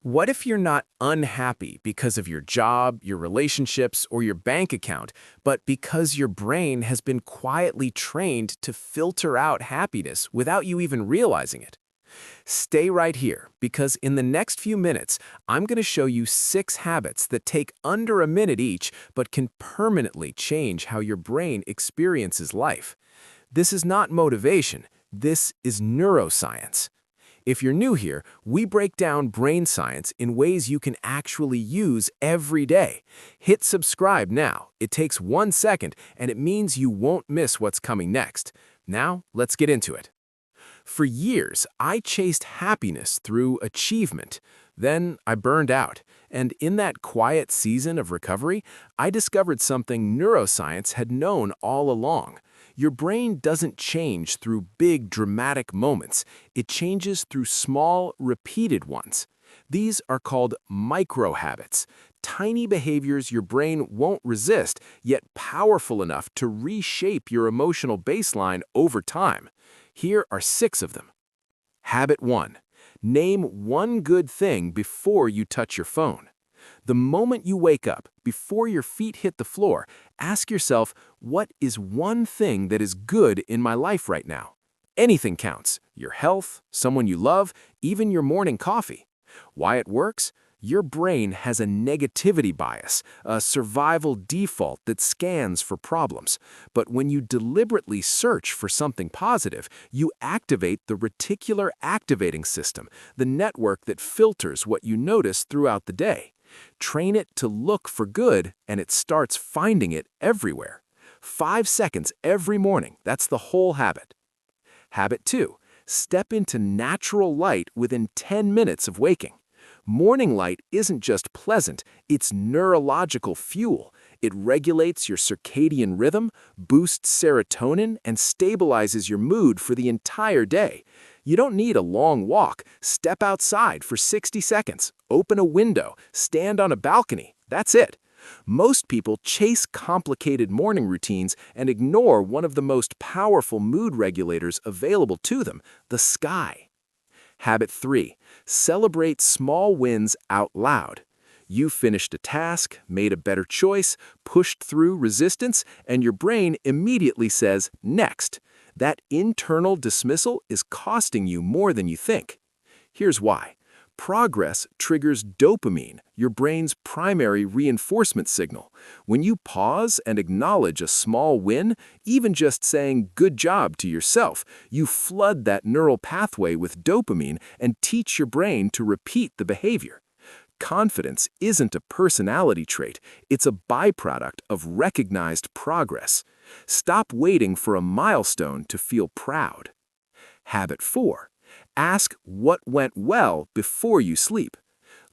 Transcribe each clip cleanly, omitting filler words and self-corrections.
What if you're not unhappy because of your job, your relationships, or your bank account, but because your brain has been quietly trained to filter out happiness without you even realizing it? Stay right here, because in the next few minutes, I'm going to show you 6 habits that take under a minute each but can permanently change how your brain experiences life. This is not motivation, this is neuroscience. If you're new here, we break down brain science in ways you can actually use every day. Hit subscribe now. It takes 1 second, and it means you won't miss what's coming next. Now, let's get into it. For years, I chased happiness through achievement. Then I burned out, and in that quiet season of recovery, I discovered something neuroscience had known all along. Your brain doesn't change through big, dramatic moments. It changes through small, repeated ones. These are called micro-habits, tiny behaviors your brain won't resist, yet powerful enough to reshape your emotional baseline over time. Here are 6 of them. Habit 1. Name one good thing before you touch your phone. The moment you wake up, before your feet hit the floor, ask yourself, what is one thing that is good in my life right now? Anything counts. Your health, someone you love, even your morning coffee. Why it works? Your brain has a negativity bias, a survival default that scans for problems. But when you deliberately search for something positive, you activate the reticular activating system, the network that filters what you notice throughout the day. Train it to look for good, and it starts finding it everywhere. 5 seconds every morning, that's the whole habit. Habit 2. Step into natural light within 10 minutes of waking. Morning light isn't just pleasant, it's neurological fuel. It regulates your circadian rhythm, boosts serotonin, and stabilizes your mood for the entire day. You don't need a long walk. Step outside for 60 seconds, open a window, stand on a balcony. That's it. Most people chase complicated morning routines and ignore one of the most powerful mood regulators available to them, the sky. Habit 3. Celebrate small wins out loud. You finished a task, made a better choice, pushed through resistance, and your brain immediately says, next. That internal dismissal is costing you more than you think. Here's why. Progress triggers dopamine, your brain's primary reinforcement signal. When you pause and acknowledge a small win, even just saying good job to yourself, you flood that neural pathway with dopamine and teach your brain to repeat the behavior. Confidence isn't a personality trait, it's a byproduct of recognized progress. Stop waiting for a milestone to feel proud. Habit 4. Ask what went well before you sleep.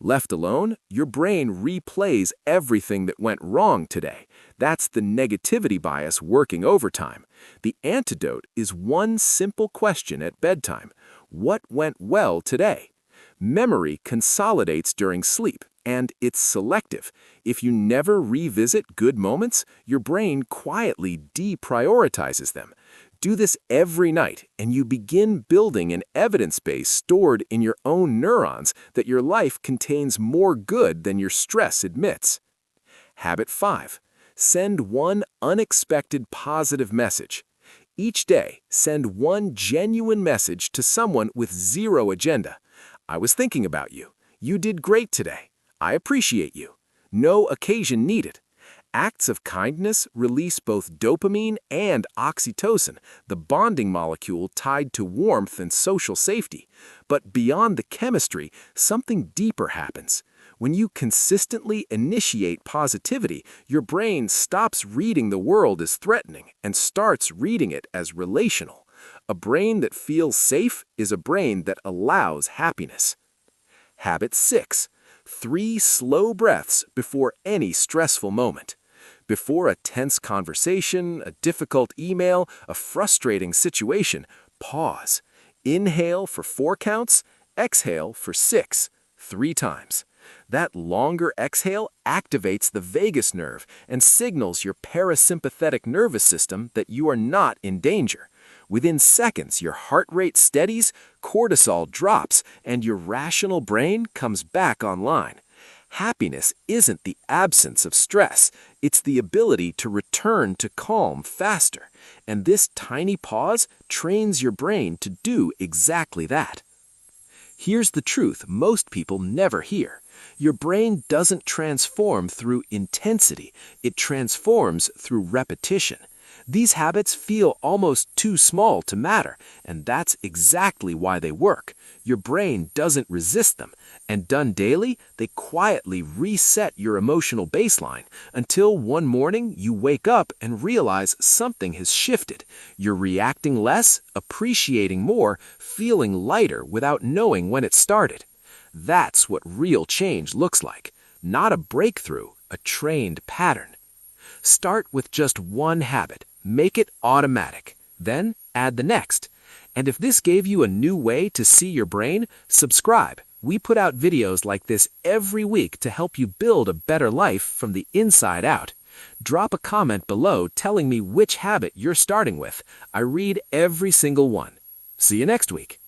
Left alone, your brain replays everything that went wrong today. That's the negativity bias working overtime. The antidote is one simple question at bedtime. What went well today? Memory consolidates during sleep, and it's selective. If you never revisit good moments, your brain quietly deprioritizes them. Do this every night, and you begin building an evidence base stored in your own neurons that your life contains more good than your stress admits. Habit 5. Send one unexpected positive message. Each day, send one genuine message to someone with zero agenda. I was thinking about you. You did great today. I appreciate you. No occasion needed. Acts of kindness release both dopamine and oxytocin, the bonding molecule tied to warmth and social safety. But beyond the chemistry, something deeper happens. When you consistently initiate positivity, your brain stops reading the world as threatening and starts reading it as relational. A brain that feels safe is a brain that allows happiness. Habit 6. 3 slow breaths before any stressful moment. Before a tense conversation, a difficult email, a frustrating situation, pause. Inhale for 4 counts, exhale for 6, 3 times. That longer exhale activates the vagus nerve and signals your parasympathetic nervous system that you are not in danger. Within seconds, your heart rate steadies, cortisol drops, and your rational brain comes back online. Happiness isn't the absence of stress, it's the ability to return to calm faster. And this tiny pause trains your brain to do exactly that. Here's the truth most people never hear. Your brain doesn't transform through intensity, it transforms through repetition. These habits feel almost too small to matter, and that's exactly why they work. Your brain doesn't resist them, and done daily, they quietly reset your emotional baseline until one morning you wake up and realize something has shifted. You're reacting less, appreciating more, feeling lighter without knowing when it started. That's what real change looks like. Not a breakthrough, a trained pattern. Start with just one habit. Make it automatic. Then add the next. And if this gave you a new way to see your brain, subscribe. We put out videos like this every week to help you build a better life from the inside out. Drop a comment below telling me which habit you're starting with. I read every single one. See you next week.